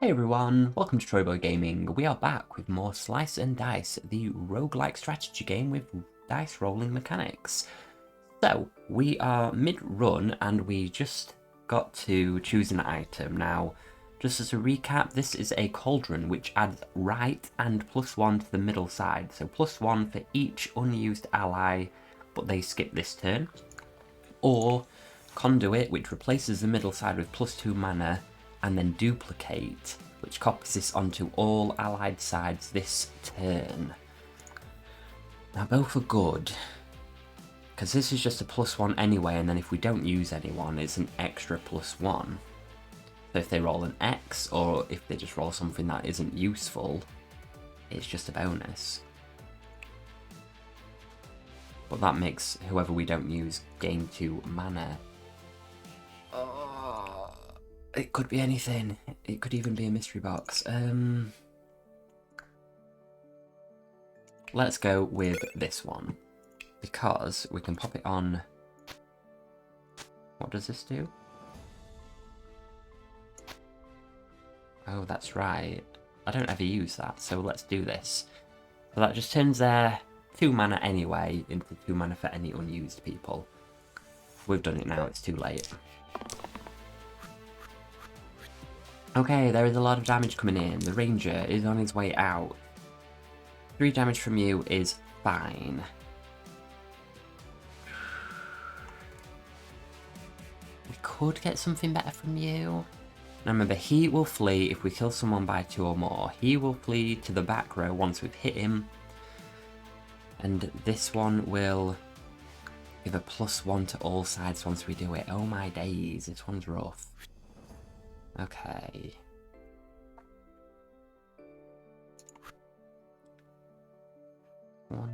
Hey everyone, welcome to TroyBoyGaming. We are back with more Slice and Dice, the roguelike strategy game with dice rolling mechanics. So, we are mid-run and we just got to choose an item. Now, just as a recap, this is a cauldron which adds right and +1 to the middle side. So +1 for each unused ally, but they skip this turn. Or conduit, which replaces the middle side with +2 mana, and then duplicate, which copies this onto all allied sides this turn. Now both are good, because this is just a +1 anyway, and then if we don't use anyone, it's an extra +1. So if they roll an X, or if they just roll something that isn't useful, it's just a bonus. But that makes whoever we don't use gain 2 mana. It could be anything. It could even be a mystery box. Let's go with this one, because we can pop it on. What does this do? Oh, that's right. I don't ever use that, so let's do this. So that just turns their 2 mana anyway into 2 mana for any unused people. We've done it now, it's too late. Okay, there is a lot of damage coming in. The ranger is on his way out. 3 damage from you is fine. We could get something better from you. Now remember, he will flee if we kill someone by 2 or more. He will flee to the back row once we've hit him. And this one will give a +1 to all sides once we do it. Oh my days, this one's rough. Okay. Oh,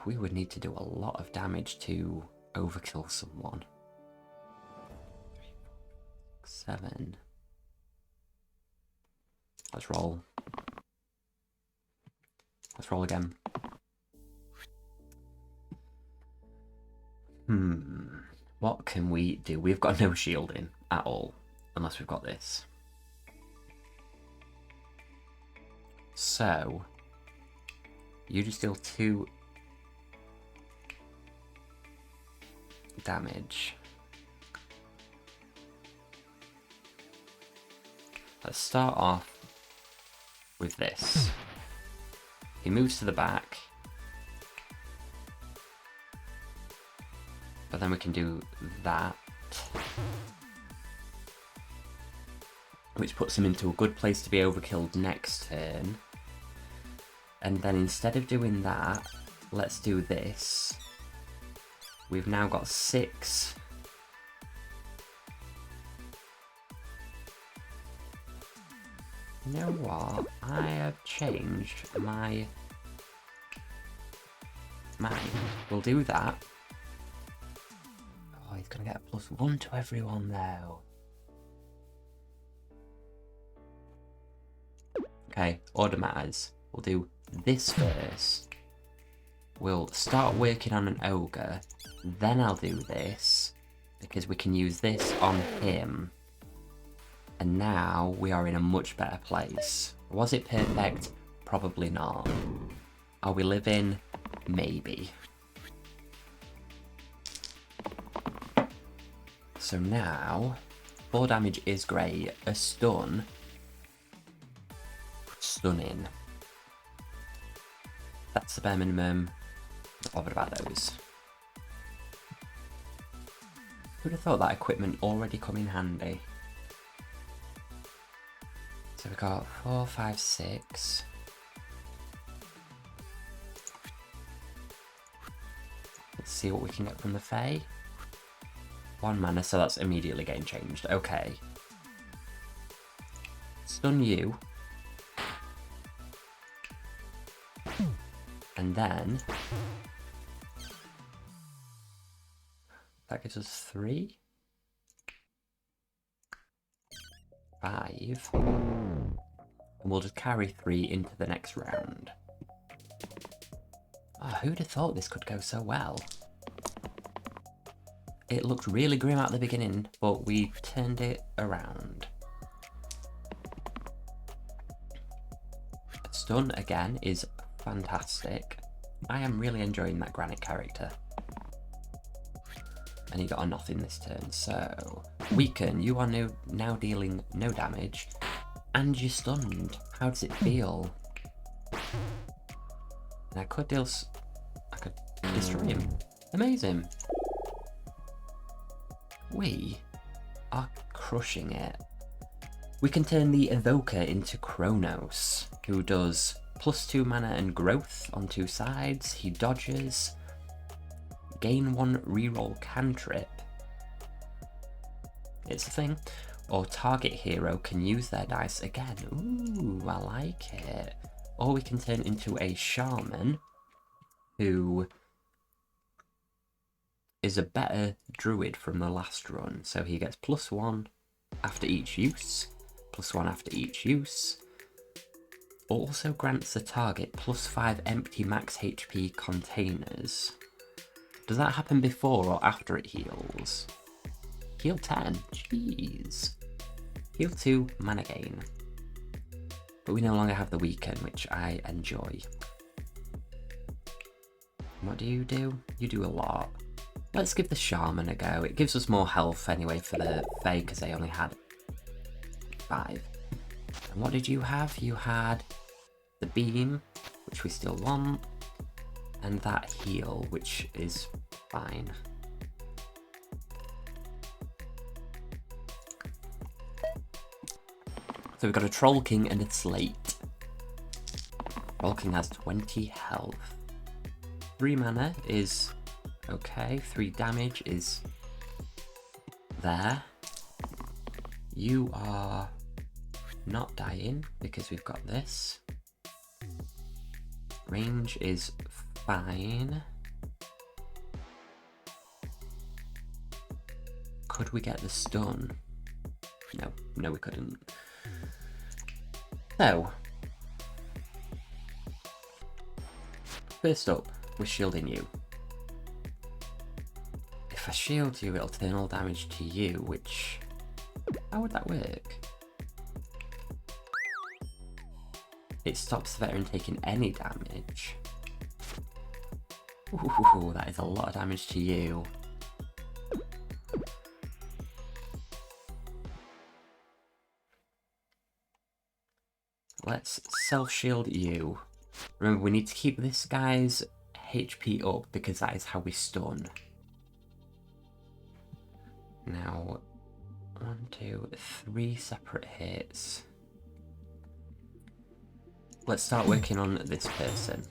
we would need to do a lot of damage to overkill someone. 3, 4, 7. Let's roll. Let's roll again. What can we do? We've got no shielding at all, unless we've got this. So, you just deal 2 damage. Let's start off with this. He moves to the back. But then we can do that, which puts him into a good place to be overkilled next turn. And then instead of doing that, let's do this. We've now got 6. You know what? I have changed my mind. We'll do that. Oh, he's gonna get a +1 to everyone though. Okay, order matters. We'll do this first. We'll start working on an ogre, then I'll do this, because we can use this on him. And now we are in a much better place. Was it perfect? Probably not. Are we living? Maybe. So now, 4 damage is great. A stun. Stunning. That's the bare minimum. Not bothered about those. Who'd have thought that equipment already come in handy? So we've got 4, 5, 6. Let's see what we can get from the Fae. 1 mana, so that's immediately game changed. Okay. Stun you. And then that gives us 3, 5, and we'll just carry 3 into the next round. Oh, who'd have thought this could go so well? It looked really grim at the beginning, but we've turned it around. stun again is fantastic. I am really enjoying that granite character. And he got a nothing this turn, so... Weaken, you are now dealing no damage. And you're stunned. How does it feel? And I could destroy him. Amazing. We are crushing it. We can turn the Evoker into Kronos, who does +2 mana and growth on 2 sides. He dodges. Gain 1 reroll cantrip. It's a thing. Or target hero can use their dice again. Ooh, I like it. Or we can turn into a shaman who is a better druid from the last run. So he gets +1 after each use, +1 after each use. Also grants the target +5 empty max HP containers. Does that happen before or after it heals? Heal 10, jeez. Heal 2, mana gain. But we no longer have the weaken, which I enjoy. What do? You do a lot. Let's give the shaman a go. It gives us more health anyway for the Fae, because they only had 5. And what did you have? You had the beam, which we still want, and that heal, which is fine. So we've got a Troll King and a Slate. Troll King has 20 health. 3 mana is okay. 3 damage is there. You are not dying because we've got this. Range is fine. Could we get the stun? No we couldn't. So, first up, we're shielding you. If I shield you, it'll turn all damage to you, which... how would that work? It stops the veteran taking any damage. Ooh, that is a lot of damage to you. Let's self-shield you. Remember, we need to keep this guy's HP up because that is how we stun. Now, 1, 2, 3 separate hits. Let's start working on this person.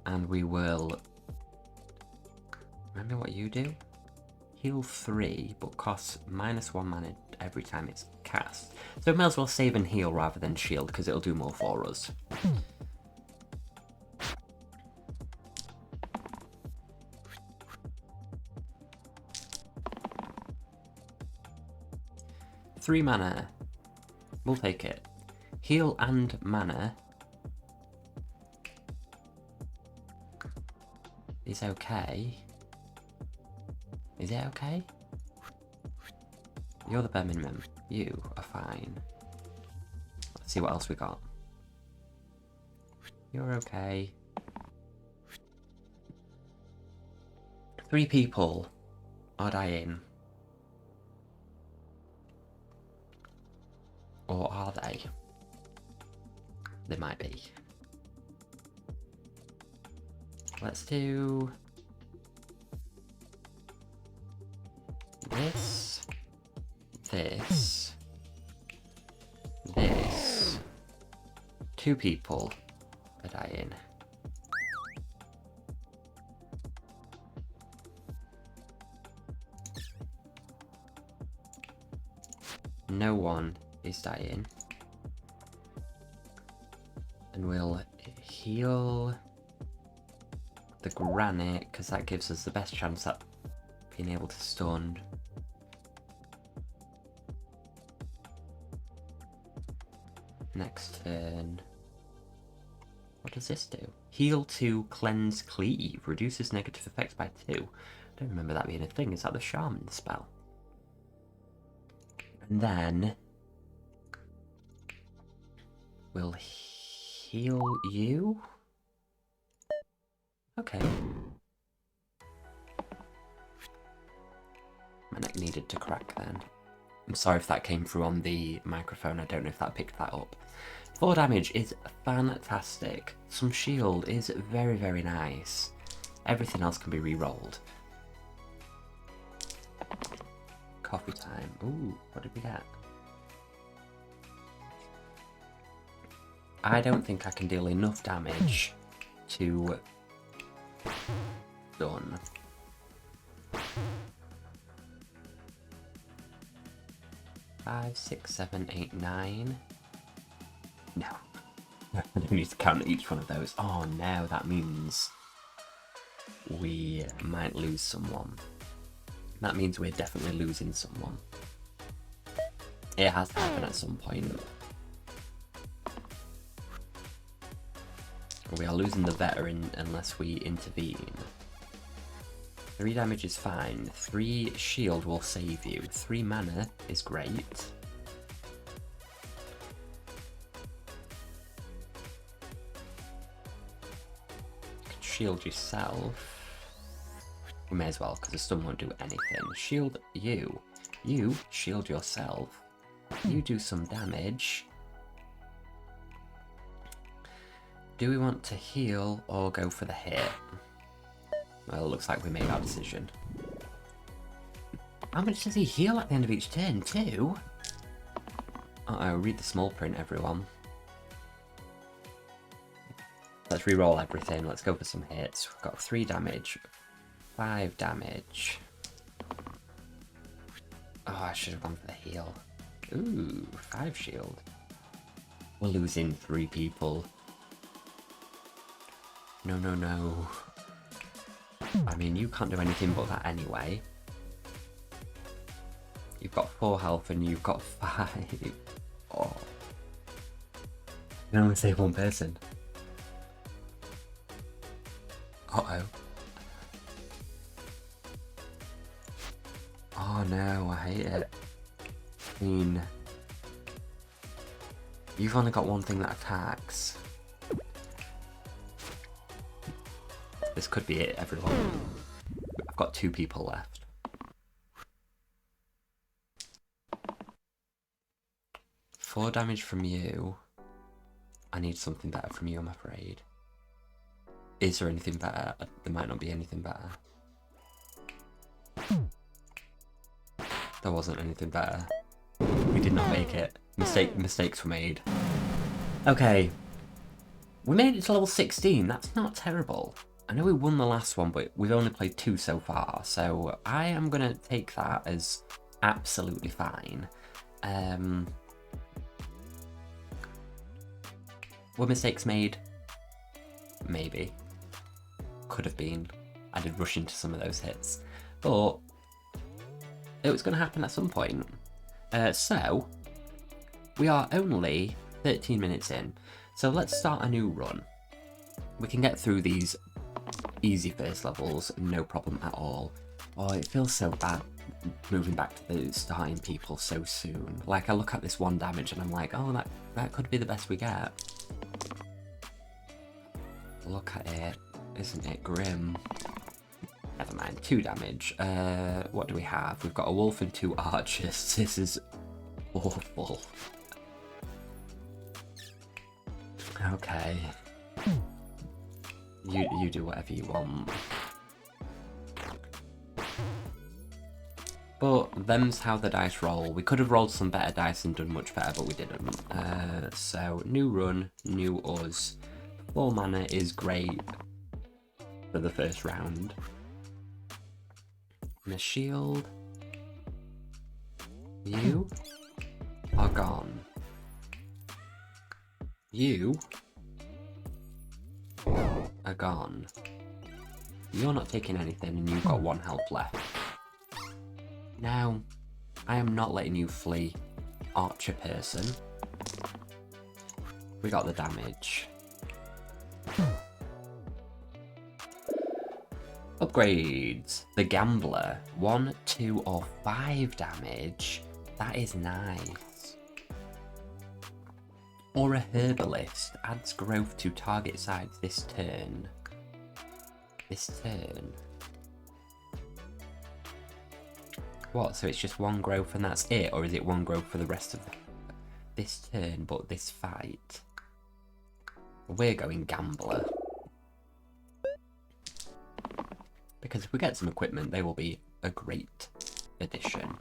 And we will... remember what you do? Heal 3, but costs -1 mana every time it's cast. So we may as well save and heal rather than shield, because it'll do more for us. Three mana. We'll take it. Heal and mana is okay. Is it okay? You're the bare minimum. You are fine. Let's see what else we got. You're okay. 3 people are dying. Or are they? They might be. Let's do... this, this, this. 2 people are dying. No one is dying. And we'll heal the granite, because that gives us the best chance at being able to stun. Next turn. What does this do? Heal 2, cleanse, cleave. Reduces negative effects by 2. I don't remember that being a thing. Is that the shaman spell? And then We'll heal you. Okay. My neck needed to crack then. I'm sorry if that came through on the microphone. I don't know if that picked that up. 4 damage is fantastic. Some shield is very, very nice. Everything else can be re-rolled. Coffee time. Ooh, what did we get? I don't think I can deal enough damage to... Done. Five, 6, 7, 8, 9. No. I don't need to count each one of those. Oh no, that means we might lose someone. That means we're definitely losing someone. It has to happen at some point. We are losing the veteran unless we intervene. 3 damage is fine. 3 shield will save you. 3 mana is great. You can shield yourself. We may as well, because the stun won't do anything. Shield you. You shield yourself. You do some damage. Do we want to heal or go for the hit? Well, it looks like we made our decision. How much does he heal at the end of each turn? 2? Uh-oh, read the small print, everyone. Let's re-roll everything. Let's go for some hits. We've got 3 damage. 5 damage. Oh, I should have gone for the heal. Ooh, 5 shield. We're losing 3 people. No, no, no. I mean, you can't do anything but that anyway. You've got 4 health and you've got 5. Oh. You can only save 1 person. Uh-oh. Oh no, I hate it. I mean... You've only got 1 thing that attacks. This could be it, everyone. I've got 2 people left. Four damage from you. I need something better from you, I'm afraid. Is there anything better? There might not be anything better. There wasn't anything better. We did not make it. Mistakes were made. Okay. We made it to level 16. That's not terrible. I know we won the last one, but we've only played 2 so far, so I am going to take that as absolutely fine. Were mistakes made? Maybe. Could have been. I did rush into some of those hits. But it was going to happen at some point. So, we are only 13 minutes in. So let's start a new run. We can get through these easy first levels, no problem at all. Oh, it feels so bad moving back to the starting people so soon. Like, I look at this 1 damage and I'm like, oh, that could be the best we get. Look at it. Isn't it grim? Never mind. 2 damage. What do we have? We've got a wolf and 2 archers. This is awful. Okay. You do whatever you want. But them's how the dice roll. We could have rolled some better dice and done much better, but we didn't. So, new run, new us. 4 mana is great for the first round. And a shield. You are gone. You are gone. You're not taking anything and you've got 1 health left. Now, I am not letting you flee, archer person. We got the damage. Upgrades. The Gambler. 1, 2 or 5 damage. That is nice. Or a herbalist adds growth to target sites this turn. This turn. What, so it's just one growth and that's it? Or is it one growth for the rest of this turn, but this fight? We're going gambler. Because if we get some equipment, they will be a great addition.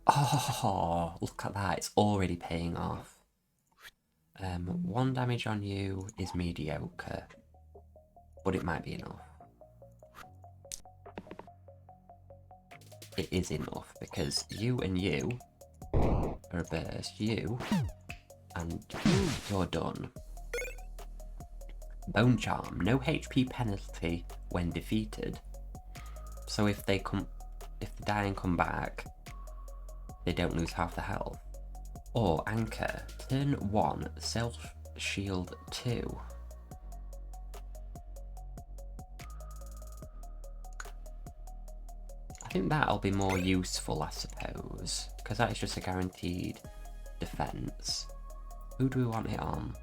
Oh, look at that. It's already paying off. 1 damage on you is mediocre. But it might be enough. It is enough, because you and you are a burst. You and you're done. Bone Charm, no HP penalty when defeated. So if they die and come back, they don't lose half the health. Or Anchor, turn 1, self shield 2. I think that'll be more useful, I suppose, because that is just a guaranteed defense. Who do we want it on?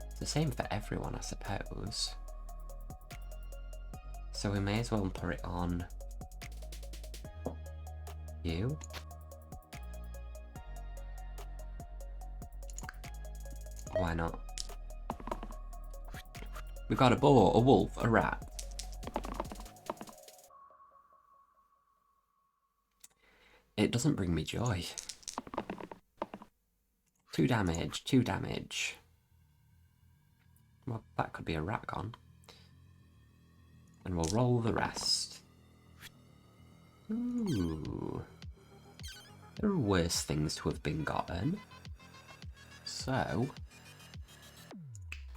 It's the same for everyone, I suppose. So we may as well put it on you. Why not? We've got a boar, a wolf, a rat. It doesn't bring me joy. 2 damage, 2 damage. Well, that could be a rat gone. And we'll roll the rest. Ooh. There are worse things to have been gotten. So,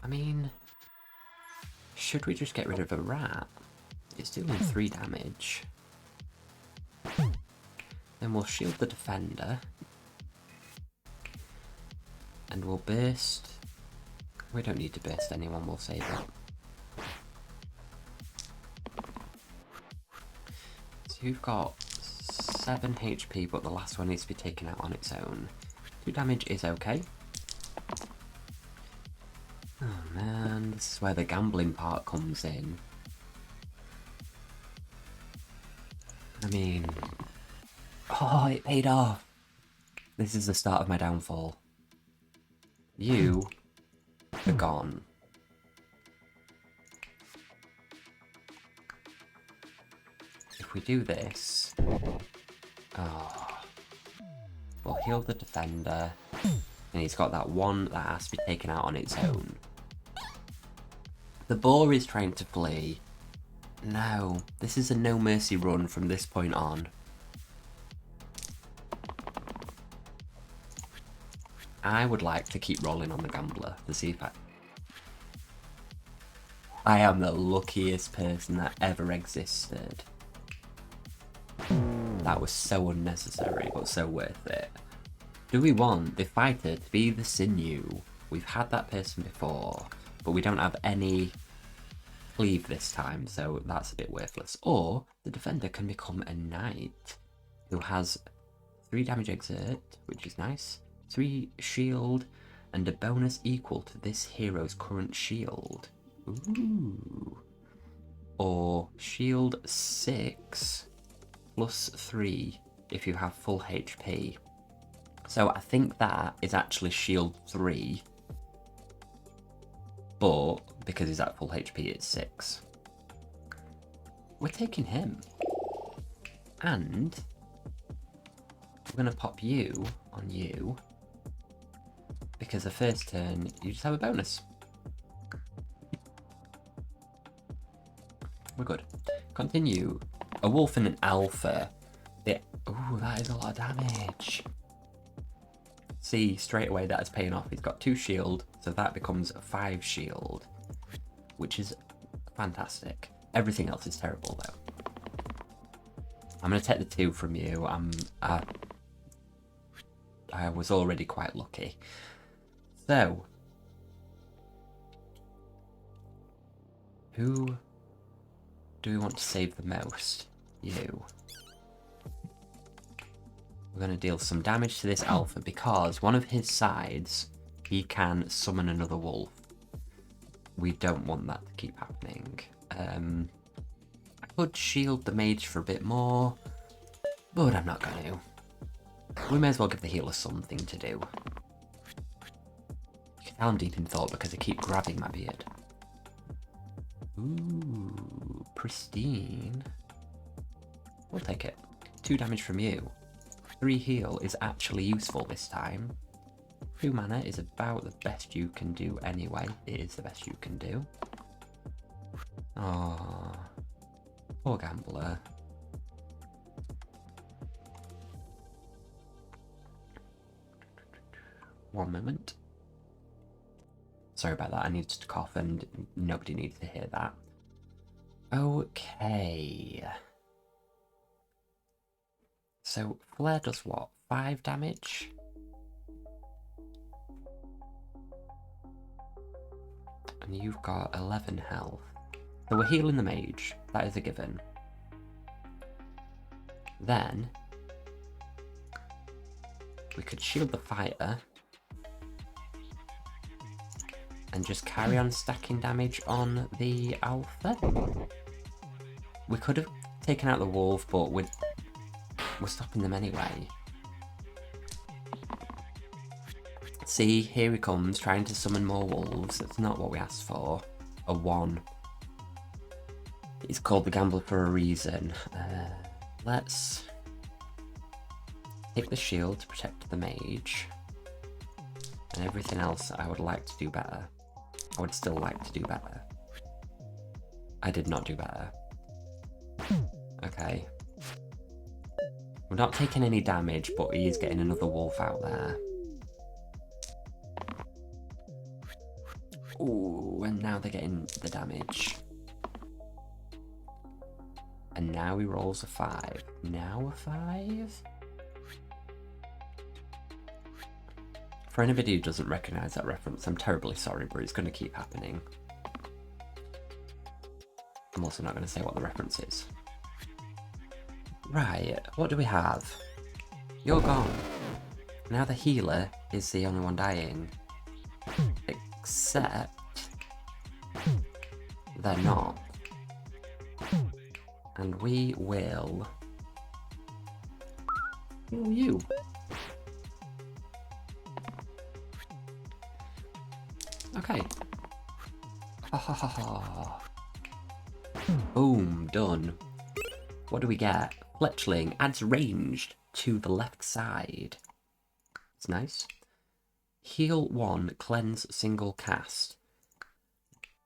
I mean, should we just get rid of a rat? It's doing 3 damage. Then we'll shield the defender. And we'll burst. We don't need to burst anyone, we'll save it. So you've got 7 HP, but the last one needs to be taken out on its own. 2 damage is okay. Oh man, this is where the gambling part comes in. I mean... Oh, it paid off! This is the start of my downfall. You are gone. If we do this... Oh... We'll heal the defender. And he's got that one that has to be taken out on its own. The boar is trying to flee. No, this is a no mercy run from this point on. I would like to keep rolling on the gambler to see if I am the luckiest person that ever existed. That was so unnecessary, but so worth it. Do we want the fighter to be the sinew? We've had that person before, but we don't have any cleave this time, so that's a bit worthless. Or the defender can become a knight who has 3 damage exert, which is nice, 3 shield, and a bonus equal to this hero's current shield. Ooh. Or shield 6 plus 3 if you have full HP. So I think that is actually shield 3, but because he's at full HP it's 6. We're taking him. And we're going to pop you on you, because the first turn you just have a bonus. We're good. Continue. A wolf and an alpha. Ooh, that is a lot of damage. See, straight away that is paying off. He's got 2 shield, so that becomes 5 shield, which is fantastic. Everything else is terrible though. I'm going to take the 2 from you. I was already quite lucky. So, who do we want to save the most? You. We're going to deal some damage to this alpha because one of his sides, he can summon another wolf. We don't want that to keep happening. I could shield the mage for a bit more, but I'm not going to. We may as well give the healer something to do. You can tell I'm deep in thought because I keep grabbing my beard. Ooh, pristine. We'll take it. 2 damage from you. 3 heal is actually useful this time. 2 mana is about the best you can do anyway. It is the best you can do. Oh, poor gambler. One moment. Sorry about that, I needed to cough and nobody needed to hear that. Okay. So, Flare does what? 5 damage? And you've got 11 health. So we're healing the mage. That is a given. Then, we could shield the fighter. And just carry on stacking damage on the alpha. We could have taken out the wolf, but we're stopping them anyway. See, here he comes, trying to summon more wolves. That's not what we asked for. A 1. He's called the gambler for a reason. Let's take the shield to protect the mage. And everything else I would like to do better. I would still like to do better. I did not do better. Okay. We're not taking any damage, but he is getting another wolf out there. Ooh, and now they're getting the damage. And now he rolls a 5. Now a 5? For anybody who doesn't recognise that reference, I'm terribly sorry, but it's going to keep happening. I'm also not going to say what the reference is. Right, what do we have? You're gone. Now the healer is the only one dying. Except they're not. And we will heal you. Okay. Ha ha ha ha. Boom, done. What do we get? Fletchling adds ranged to the left side. It's nice. Heal 1, cleanse single cast.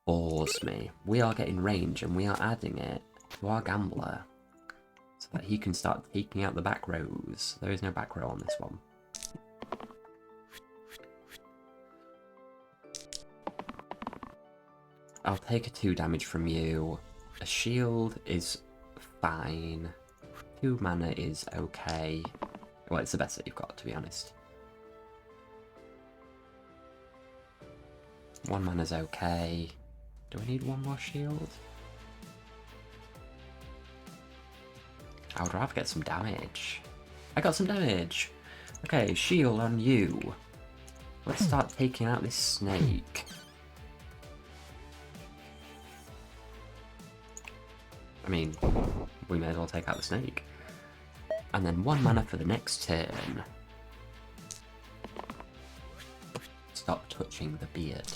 Bores me. We are getting range and we are adding it to our gambler so that he can start taking out the back rows. There is no back row on this one. I'll take a 2 damage from you. A shield is fine. 2 mana is okay. Well, it's the best that you've got, to be honest. 1 mana's okay. Do I need 1 more shield? I would rather get some damage. I got some damage! Okay, shield on you. Let's start taking out this snake. I mean, we may as well take out the snake. And then 1 mana for the next turn. Stop touching the beard.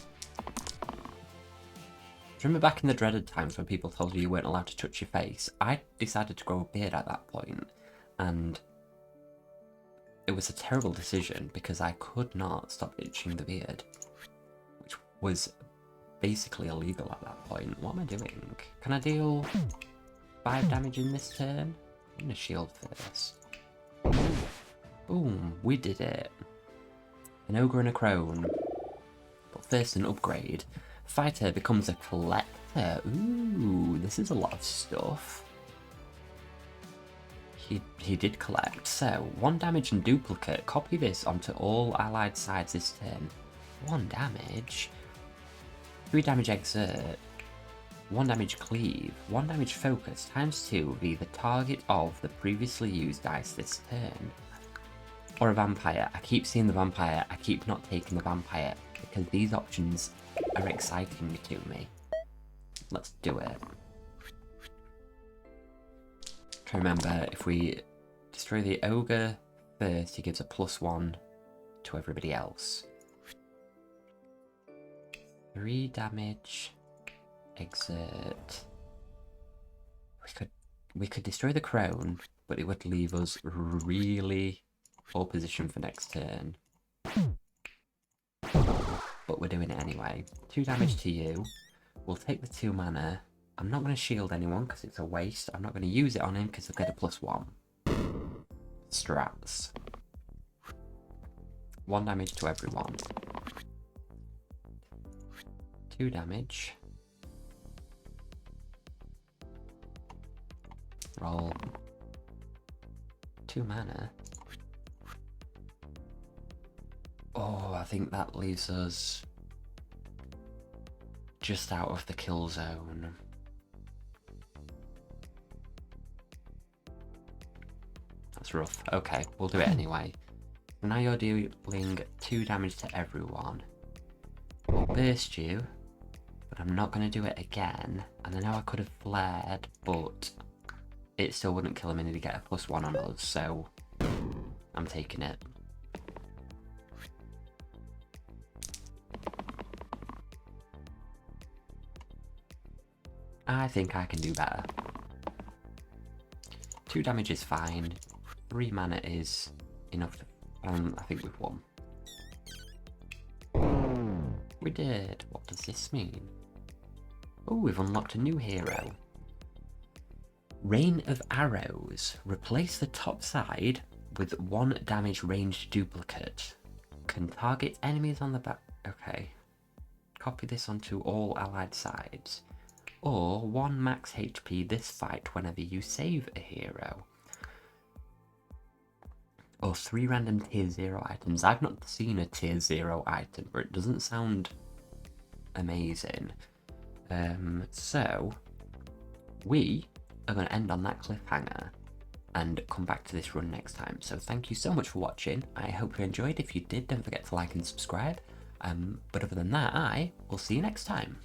Remember back in the dreaded times when people told you weren't allowed to touch your face? I decided to grow a beard at that point, and it was a terrible decision because I could not stop itching the beard, which was basically illegal at that point. What am I doing? Can I deal 5 damage in this turn? I'm gonna shield first. Boom, we did it. An ogre and a crone. But first an upgrade. Fighter becomes a collector. Ooh, this is a lot of stuff. He did collect. So, 1 damage and duplicate. Copy this onto all allied sides this turn. 1 damage. 3 damage exert. 1 damage cleave. 1 damage focus times 2 will be the target of the previously used dice this turn. or a vampire. I keep seeing the vampire. I keep not taking the vampire because these options are exciting to me. Let's do it. Try remember, if we destroy the ogre first, he gives a +1 to everybody else. 3 damage. Exert. We could destroy the crone, but it would leave us really poor position for next turn. But we're doing it anyway. 2 damage to you. We'll take the 2 mana. I'm not going to shield anyone because it's a waste. I'm not going to use it on him because he'll get a +1. Strats. 1 damage to everyone. 2 damage. Roll. 2 mana. Oh, I think that leaves us just out of the kill zone. That's rough. Okay, we'll do it anyway. Now you're dealing 2 damage to everyone. I'll burst you, but I'm not going to do it again. And I know I could have flared, but it still wouldn't kill him and he'd get a +1 on us, so I'm taking it. I think I can do better. 2 damage is fine. 3 mana is enough to... I think we've won. We did. What does this mean? Oh, we've unlocked a new hero. Rain of Arrows. Replace the top side with 1 damage ranged duplicate. Can target enemies on the back... Okay. Copy this onto all allied sides. Or 1 max HP this fight whenever you save a hero. Or 3 random tier 0 items. I've not seen a tier 0 item, but it doesn't sound amazing. So we are going to end on that cliffhanger and come back to this run next time. So thank you so much for watching. I hope you enjoyed. If you did, don't forget to like and subscribe. But other than that, I will see you next time.